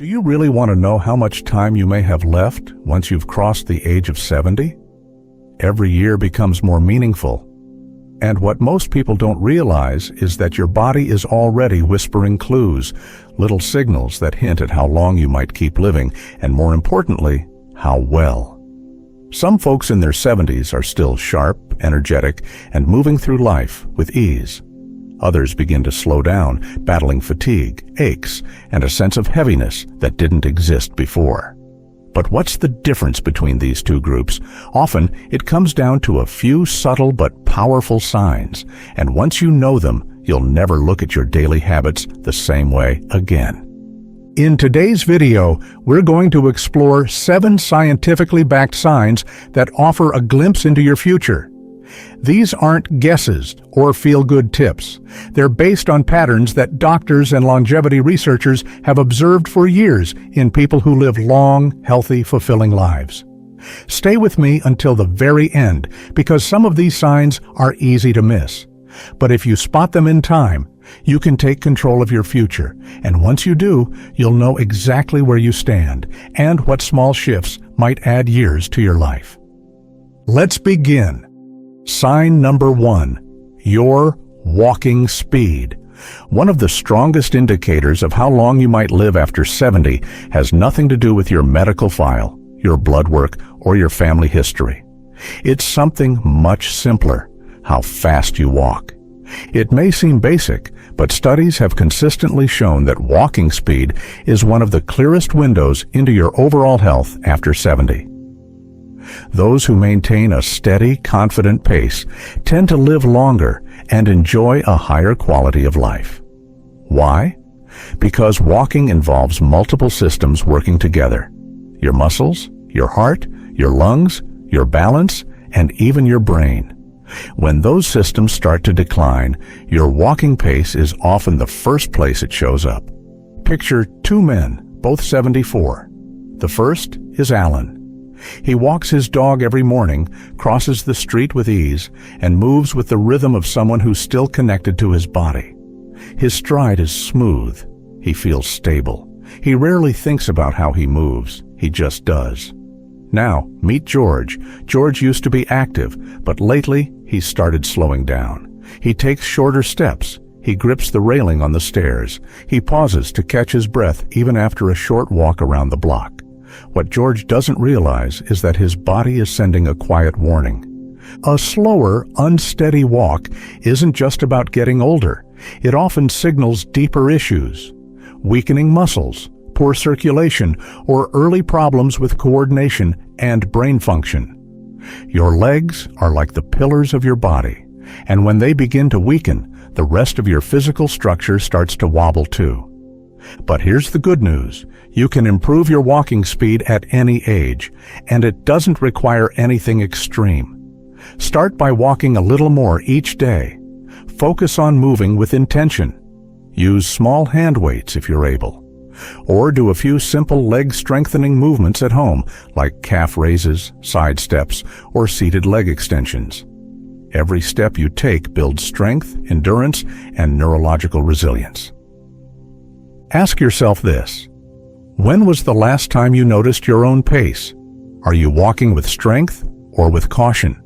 Do you really want to know how much time you may have left once you've crossed the age of 70? Every year becomes more meaningful. And what most people don't realize is that your body is already whispering clues, little signals that hint at how long you might keep living, and more importantly, how well. Some folks in their 70s are still sharp, energetic, and moving through life with ease. Others begin to slow down, battling fatigue, aches, and a sense of heaviness that didn't exist before. But what's the difference between these two groups? Often, it comes down to a few subtle but powerful signs, and once you know them, you'll never look at your daily habits the same way again. In today's video, we're going to explore 7 scientifically backed signs that offer a glimpse into your future. These aren't guesses or feel-good tips. They're based on patterns that doctors and longevity researchers have observed for years in people who live long, healthy, fulfilling lives. Stay with me until the very end, because some of these signs are easy to miss. But if you spot them in time, you can take control of your future, and once you do, you'll know exactly where you stand and what small shifts might add years to your life. Let's begin. Sign number 1, your walking speed. One of the strongest indicators of how long you might live after 70 has nothing to do with your medical file, your blood work, or your family history. It's something much simpler: how fast you walk. It may seem basic, but studies have consistently shown that walking speed is one of the clearest windows into your overall health after 70. Those who maintain a steady, confident pace tend to live longer and enjoy a higher quality of life. Why? Because walking involves multiple systems working together: your muscles, your heart, your lungs, your balance, and even your brain. When those systems start to decline, your walking pace is often the first place it shows up. Picture 2 men, both 74. The first is Alan. He walks his dog every morning, crosses the street with ease, and moves with the rhythm of someone who's still connected to his body. His stride is smooth. He feels stable. He rarely thinks about how he moves. He just does. Now, meet George. George used to be active, but lately he's started slowing down. He takes shorter steps. He grips the railing on the stairs. He pauses to catch his breath even after a short walk around the block. What George doesn't realize is that his body is sending a quiet warning. A slower, unsteady walk isn't just about getting older. It often signals deeper issues: weakening muscles, poor circulation, or early problems with coordination and brain function. Your legs are like the pillars of your body, and when they begin to weaken, the rest of your physical structure starts to wobble too. But here's the good news. You can improve your walking speed at any age, and it doesn't require anything extreme. Start by walking a little more each day. Focus on moving with intention. Use small hand weights if you're able. Or do a few simple leg-strengthening movements at home, like calf raises, side steps, or seated leg extensions. Every step you take builds strength, endurance, and neurological resilience. Ask yourself this: when was the last time you noticed your own pace? Are you walking with strength or with caution?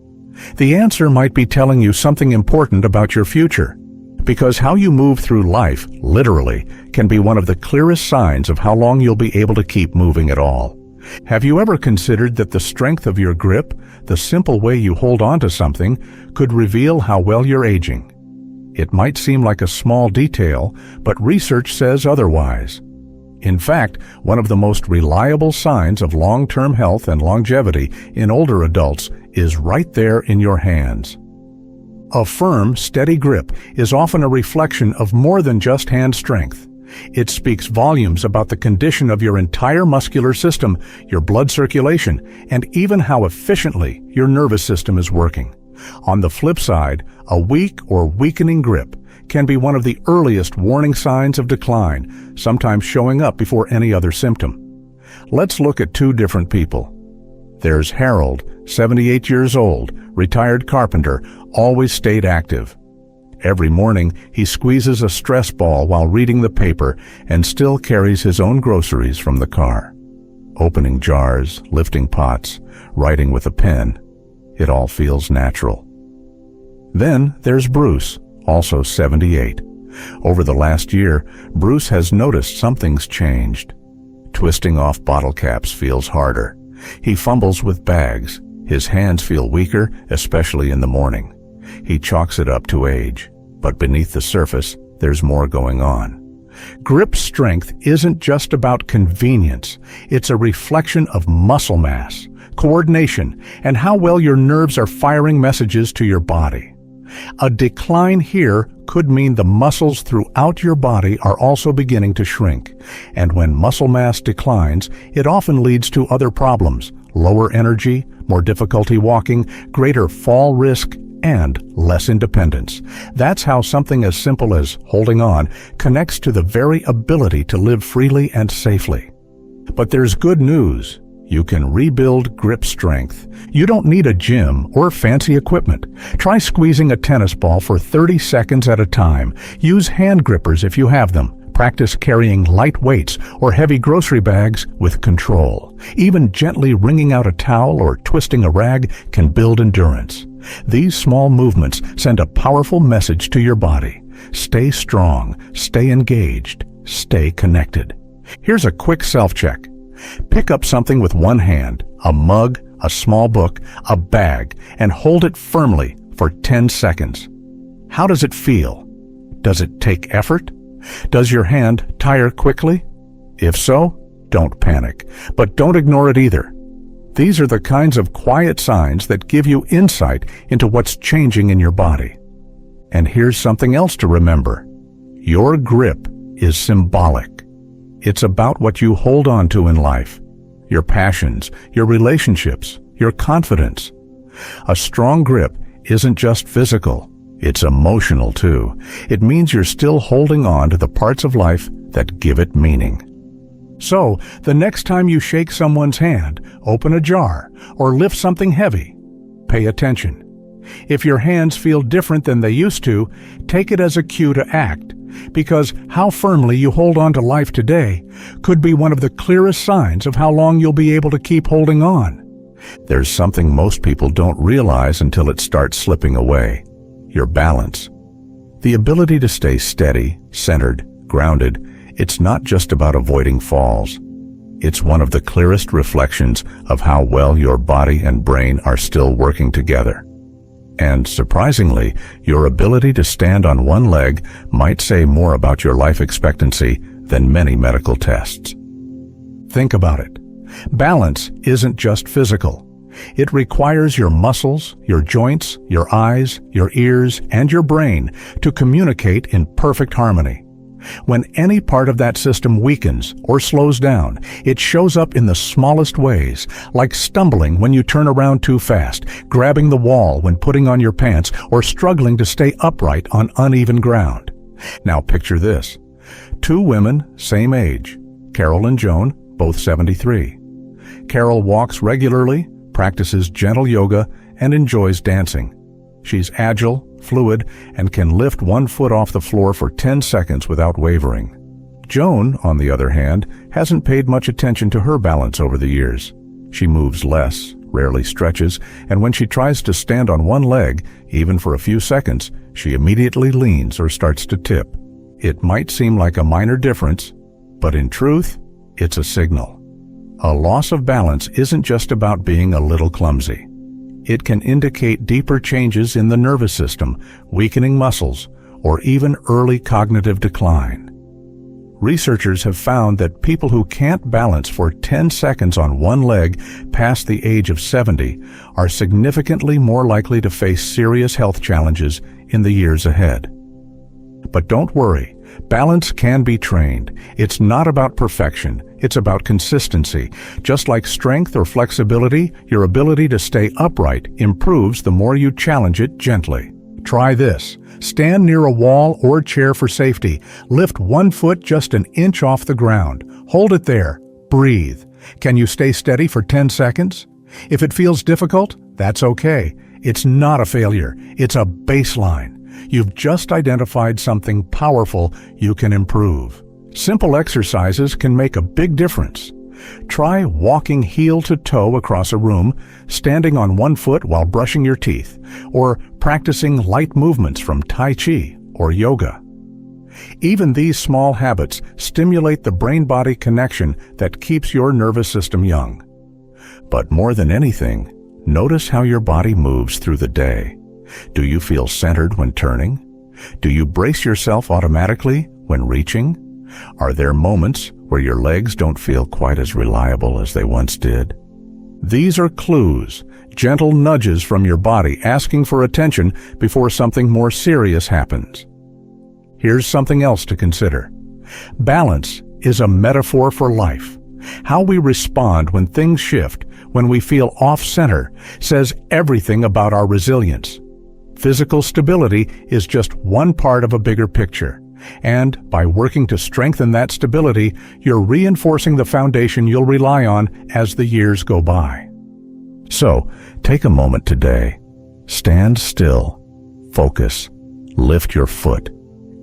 The answer might be telling you something important about your future, because how you move through life, literally, can be one of the clearest signs of how long you'll be able to keep moving at all. Have you ever considered that the strength of your grip, the simple way you hold on to something, could reveal how well you're aging? It might seem like a small detail, but research says otherwise. In fact, one of the most reliable signs of long-term health and longevity in older adults is right there in your hands. A firm, steady grip is often a reflection of more than just hand strength. It speaks volumes about the condition of your entire muscular system, your blood circulation, and even how efficiently your nervous system is working. On the flip side, a weak or weakening grip can be one of the earliest warning signs of decline, sometimes showing up before any other symptom. Let's look at 2 different people. There's Harold, 78 years old, retired carpenter, always stayed active. Every morning, he squeezes a stress ball while reading the paper and still carries his own groceries from the car. Opening jars, lifting pots, writing with a pen. It all feels natural. Then there's Bruce, also 78. Over the last year, Bruce has noticed something's changed. Twisting off bottle caps feels harder. He fumbles with bags. His hands feel weaker, especially in the morning. He chalks it up to age. But beneath the surface, there's more going on. Grip strength isn't just about convenience. It's a reflection of muscle mass, coordination, and how well your nerves are firing messages to your body. A decline here could mean the muscles throughout your body are also beginning to shrink. And when muscle mass declines, it often leads to other problems: lower energy, more difficulty walking, greater fall risk, and less independence. That's how something as simple as holding on connects to the very ability to live freely and safely. But there's good news. You can rebuild grip strength. You don't need a gym or fancy equipment. Try squeezing a tennis ball for 30 seconds at a time. Use hand grippers if you have them. Practice carrying light weights or heavy grocery bags with control. Even gently wringing out a towel or twisting a rag can build endurance. These small movements send a powerful message to your body. Stay strong, stay engaged, stay connected. Here's a quick self-check. Pick up something with one hand, a mug, a small book, a bag, and hold it firmly for 10 seconds. How does it feel? Does it take effort? Does your hand tire quickly? If so, don't panic, but don't ignore it either. These are the kinds of quiet signs that give you insight into what's changing in your body. And here's something else to remember. Your grip is symbolic. It's about what you hold on to in life, your passions, your relationships, your confidence. A strong grip isn't just physical, it's emotional too. It means you're still holding on to the parts of life that give it meaning. So, the next time you shake someone's hand, open a jar, or lift something heavy, pay attention. If your hands feel different than they used to, take it as a cue to act, because how firmly you hold on to life today could be one of the clearest signs of how long you'll be able to keep holding on. There's something most people don't realize until it starts slipping away: your balance. The ability to stay steady, centered, grounded. It's not just about avoiding falls. It's one of the clearest reflections of how well your body and brain are still working together. And surprisingly, your ability to stand on one leg might say more about your life expectancy than many medical tests. Think about it. Balance isn't just physical. It requires your muscles, your joints, your eyes, your ears, and your brain to communicate in perfect harmony. When any part of that system weakens or slows down, it shows up in the smallest ways, like stumbling when you turn around too fast, grabbing the wall when putting on your pants, or struggling to stay upright on uneven ground. Now picture this. Two women, same age, Carol and Joan, both 73. Carol walks regularly, practices gentle yoga, and enjoys dancing. She's agile, fluid, and can lift one foot off the floor for 10 seconds without wavering. Joan, on the other hand, hasn't paid much attention to her balance over the years. She moves less, rarely stretches, and when she tries to stand on one leg, even for a few seconds, she immediately leans or starts to tip. It might seem like a minor difference, but in truth, it's a signal. A loss of balance isn't just about being a little clumsy. It can indicate deeper changes in the nervous system, weakening muscles, or even early cognitive decline. Researchers have found that people who can't balance for 10 seconds on one leg past the age of 70 are significantly more likely to face serious health challenges in the years ahead. But don't worry, balance can be trained. It's not about perfection, it's about consistency. Just like strength or flexibility, your ability to stay upright improves the more you challenge it gently. Try this. Stand near a wall or chair for safety. Lift one foot just an inch off the ground. Hold it there. Breathe. Can you stay steady for 10 seconds? If it feels difficult, that's okay. It's not a failure. It's a baseline. You've just identified something powerful you can improve. Simple exercises can make a big difference. Try walking heel to toe across a room, standing on one foot while brushing your teeth, or practicing light movements from Tai Chi or yoga. Even these small habits stimulate the brain-body connection that keeps your nervous system young. But more than anything, notice how your body moves through the day. Do you feel centered when turning? Do you brace yourself automatically when reaching? Are there moments where your legs don't feel quite as reliable as they once did? These are clues, gentle nudges from your body asking for attention before something more serious happens. Here's something else to consider. Balance is a metaphor for life. How we respond when things shift, when we feel off-center, says everything about our resilience. Physical stability is just one part of a bigger picture, and by working to strengthen that stability, you're reinforcing the foundation you'll rely on as the years go by. So, take a moment today. Stand still, focus, lift your foot,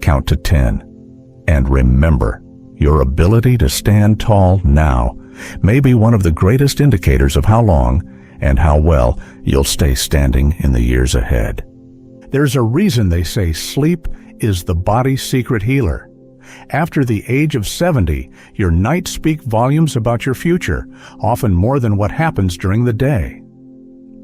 count to 10, and remember, your ability to stand tall now may be one of the greatest indicators of how long and how well you'll stay standing in the years ahead. There's a reason they say sleep is the body's secret healer. After the age of 70, your nights speak volumes about your future, often more than what happens during the day.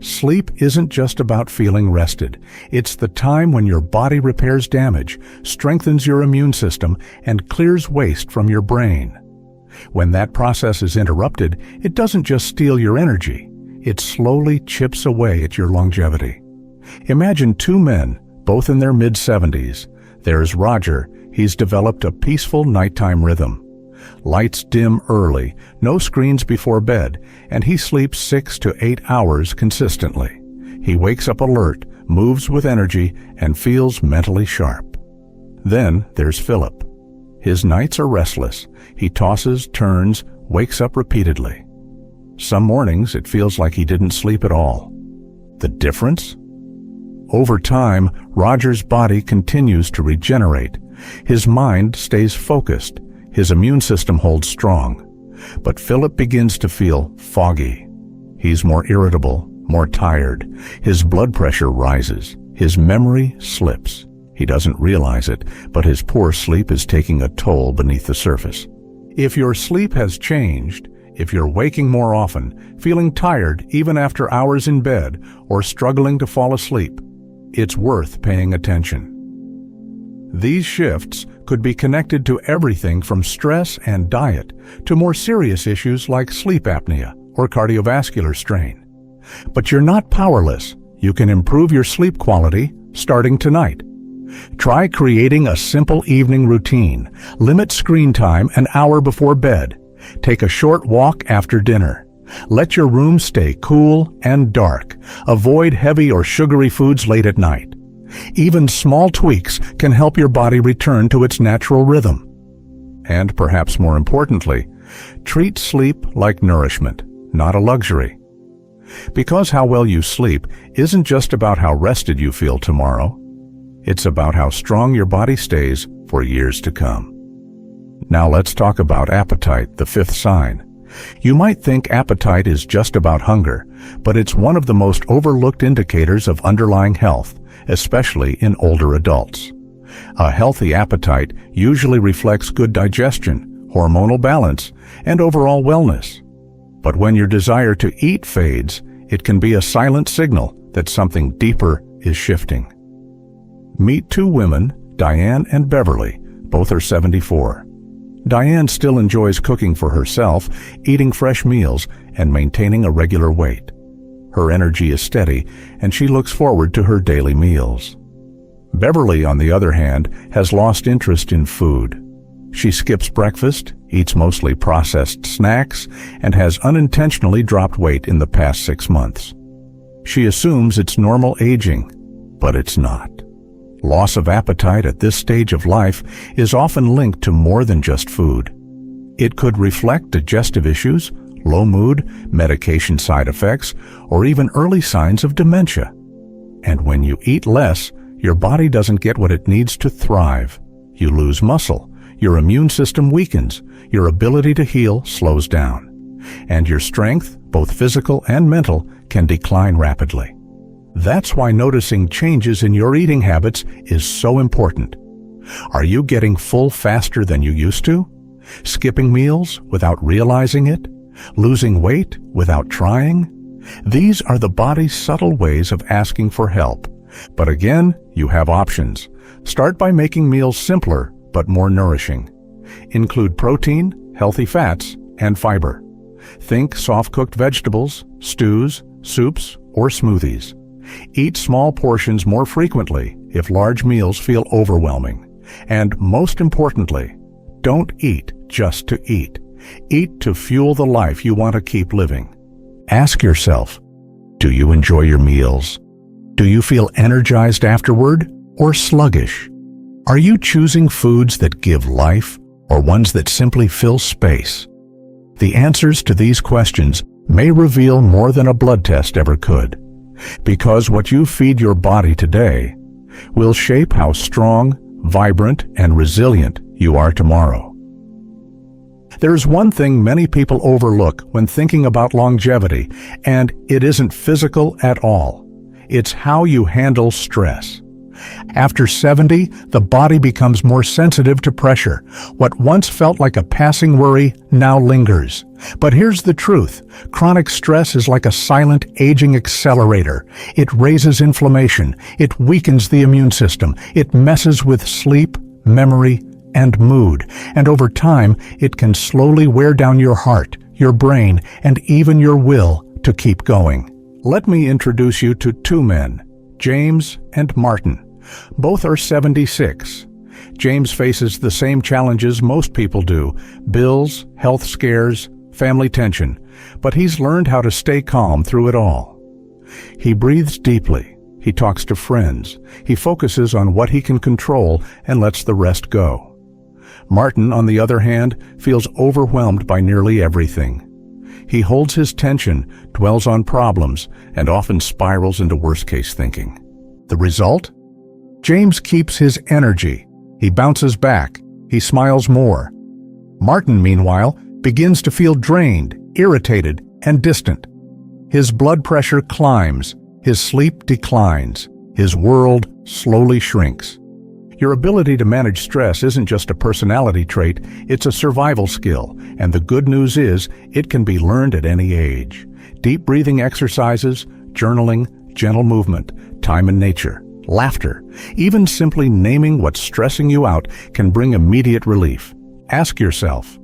Sleep isn't just about feeling rested. It's the time when your body repairs damage, strengthens your immune system, and clears waste from your brain. When that process is interrupted, it doesn't just steal your energy. It slowly chips away at your longevity. Imagine two men, both in their mid-70s. There's Roger. He's developed a peaceful nighttime rhythm. Lights dim early, no screens before bed, and he sleeps 6 to 8 hours consistently. He wakes up alert, moves with energy, and feels mentally sharp. Then there's Philip. His nights are restless. He tosses, turns, wakes up repeatedly. Some mornings it feels like he didn't sleep at all. The difference? Over time, Roger's body continues to regenerate. His mind stays focused. His immune system holds strong. But Philip begins to feel foggy. He's more irritable, more tired. His blood pressure rises. His memory slips. He doesn't realize it, but his poor sleep is taking a toll beneath the surface. If your sleep has changed, if you're waking more often, feeling tired even after hours in bed, or struggling to fall asleep, it's worth paying attention. These shifts could be connected to everything from stress and diet to more serious issues like sleep apnea or cardiovascular strain. But you're not powerless. You can improve your sleep quality starting tonight. Try creating a simple evening routine. Limit screen time an hour before bed. Take a short walk after dinner. Let your room stay cool and dark. Avoid heavy or sugary foods late at night. Even small tweaks can help your body return to its natural rhythm. And perhaps more importantly, treat sleep like nourishment, not a luxury. Because how well you sleep isn't just about how rested you feel tomorrow. It's about how strong your body stays for years to come. Now let's talk about appetite, the fifth sign. You might think appetite is just about hunger, but it's one of the most overlooked indicators of underlying health, especially in older adults. A healthy appetite usually reflects good digestion, hormonal balance, and overall wellness. But when your desire to eat fades, it can be a silent signal that something deeper is shifting. Meet two women, Diane and Beverly. Both are 74. Diane still enjoys cooking for herself, eating fresh meals, and maintaining a regular weight. Her energy is steady, and she looks forward to her daily meals. Beverly, on the other hand, has lost interest in food. She skips breakfast, eats mostly processed snacks, and has unintentionally dropped weight in the past 6 months. She assumes it's normal aging, but it's not. Loss of appetite at this stage of life is often linked to more than just food. It could reflect digestive issues, low mood, medication side effects, or even early signs of dementia. And when you eat less, your body doesn't get what it needs to thrive. You lose muscle, your immune system weakens, your ability to heal slows down, and your strength, both physical and mental, can decline rapidly. That's why noticing changes in your eating habits is so important. Are you getting full faster than you used to? Skipping meals without realizing it? Losing weight without trying? These are the body's subtle ways of asking for help. But again, you have options. Start by making meals simpler but more nourishing. Include protein, healthy fats, and fiber. Think soft-cooked vegetables, stews, soups, or smoothies. Eat small portions more frequently if large meals feel overwhelming. And most importantly, don't eat just to eat. Eat to fuel the life you want to keep living. Ask yourself, do you enjoy your meals? Do you feel energized afterward or sluggish? Are you choosing foods that give life or ones that simply fill space? The answers to these questions may reveal more than a blood test ever could, because what you feed your body today will shape how strong, vibrant, and resilient you are tomorrow. There's one thing many people overlook when thinking about longevity, and it isn't physical at all. It's how you handle stress. After 70, the body becomes more sensitive to pressure. What once felt like a passing worry now lingers. But here's the truth. Chronic stress is like a silent aging accelerator. It raises inflammation. It weakens the immune system. It messes with sleep, memory, and mood. And over time, it can slowly wear down your heart, your brain, and even your will to keep going. Let me introduce you to two men, James and Martin. Both are 76. James faces the same challenges most people do: bills, health scares, family tension. But he's learned how to stay calm through it all. He breathes deeply. He talks to friends. He focuses on what he can control and lets the rest go. Martin, on the other hand, feels overwhelmed by nearly everything. He holds his tension, dwells on problems, and often spirals into worst-case thinking. The result? James keeps his energy. He bounces back. He smiles more. Martin, meanwhile, begins to feel drained, irritated, and distant. His blood pressure climbs. His sleep declines. His world slowly shrinks. Your ability to manage stress isn't just a personality trait, it's a survival skill, and the good news is it can be learned at any age. Deep breathing exercises, journaling, gentle movement, time in nature, laughter, even simply naming what's stressing you out can bring immediate relief. Ask yourself,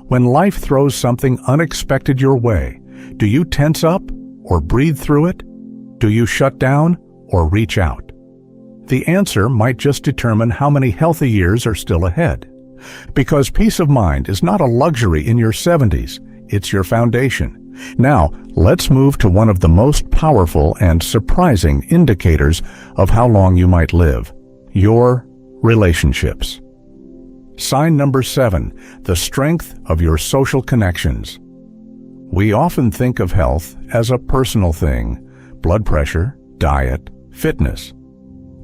when life throws something unexpected your way, do you tense up or breathe through it? Do you shut down or reach out? The answer might just determine how many healthy years are still ahead. Because peace of mind is not a luxury in your 70s, it's your foundation. Now, let's move to one of the most powerful and surprising indicators of how long you might live: your relationships. Sign number 7, the strength of your social connections. We often think of health as a personal thing: blood pressure, diet, fitness.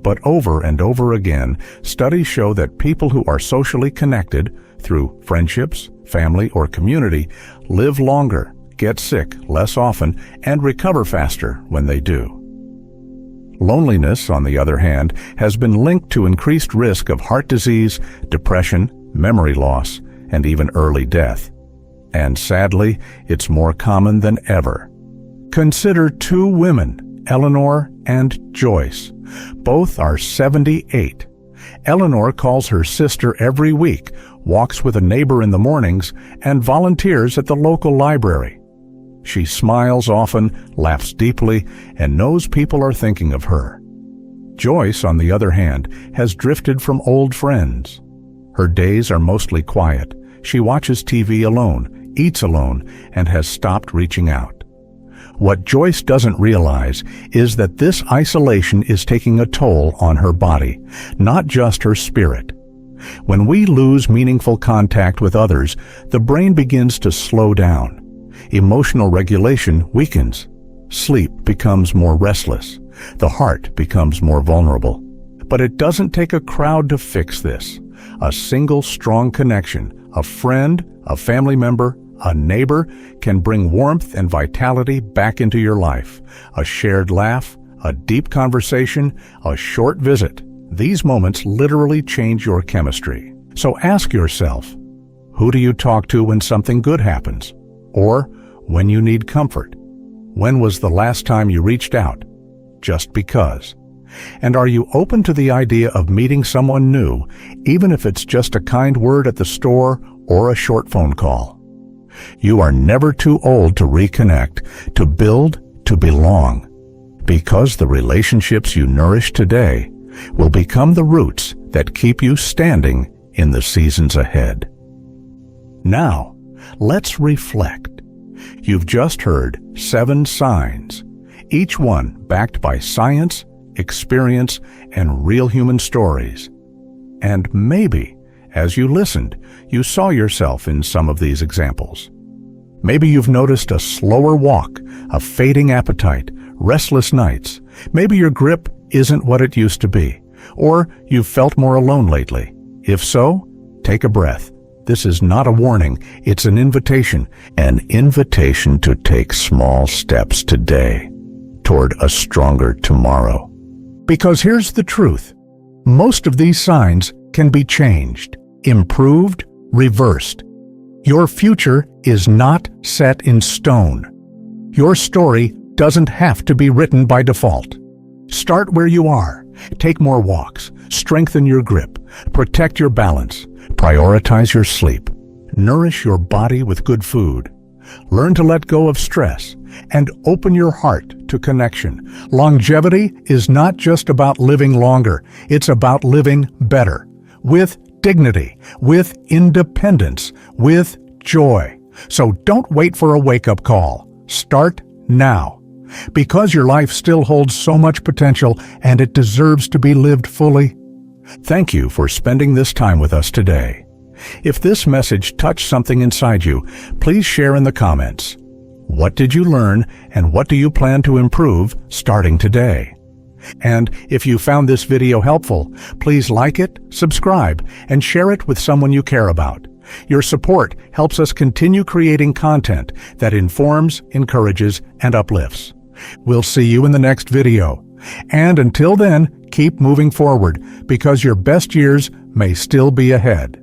But over and over again, studies show that people who are socially connected through friendships, family, or community live longer, get sick less often, and recover faster when they do. Loneliness, on the other hand, has been linked to increased risk of heart disease, depression, memory loss, and even early death. And sadly, it's more common than ever. Consider two women, Eleanor and Joyce. Both are 78. Eleanor calls her sister every week, walks with a neighbor in the mornings, and volunteers at the local library. She smiles often, laughs deeply, and knows people are thinking of her. Joyce, on the other hand, has drifted from old friends. Her days are mostly quiet. She watches TV alone, eats alone, and has stopped reaching out. What Joyce doesn't realize is that this isolation is taking a toll on her body, not just her spirit. When we lose meaningful contact with others, the brain begins to slow down. Emotional regulation weakens. Sleep becomes more restless. The heart becomes more vulnerable. But it doesn't take a crowd to fix this. A single strong connection, a friend, a family member, a neighbor, can bring warmth and vitality back into your life. A shared laugh, a deep conversation, a short visit. These moments literally change your chemistry. So ask yourself, who do you talk to when something good happens? Or when you need comfort? When was the last time you reached out? Just because. And are you open to the idea of meeting someone new, even if it's just a kind word at the store or a short phone call? You are never too old to reconnect, to build, to belong, because the relationships you nourish today will become the roots that keep you standing in the seasons ahead. Now, let's reflect. You've just heard 7 signs, each one backed by science, experience, and real human stories. And maybe, as you listened, you saw yourself in some of these examples. Maybe you've noticed a slower walk, a fading appetite, restless nights. Maybe your grip isn't what it used to be, or you've felt more alone lately. If so, take a breath. This is not a warning, it's an invitation to take small steps today toward a stronger tomorrow. Because here's the truth. Most of these signs can be changed, improved, reversed. Your future is not set in stone. Your story doesn't have to be written by default. Start where you are. Take more walks. Strengthen your grip. Protect your balance. Prioritize your sleep. Nourish your body with good food. Learn to let go of stress and open your heart to connection. Longevity is not just about living longer. It's about living better, with dignity, with independence, with joy. So don't wait for a wake-up call. Start now, because your life still holds so much potential and it deserves to be lived fully. Thank you for spending this time with us today. If this message touched something inside you, please share in the comments. What did you learn, and what do you plan to improve starting today? And if you found this video helpful, please like it, subscribe, and share it with someone you care about. Your support helps us continue creating content that informs, encourages, and uplifts. We'll see you in the next video. And until then, keep moving forward, because your best years may still be ahead.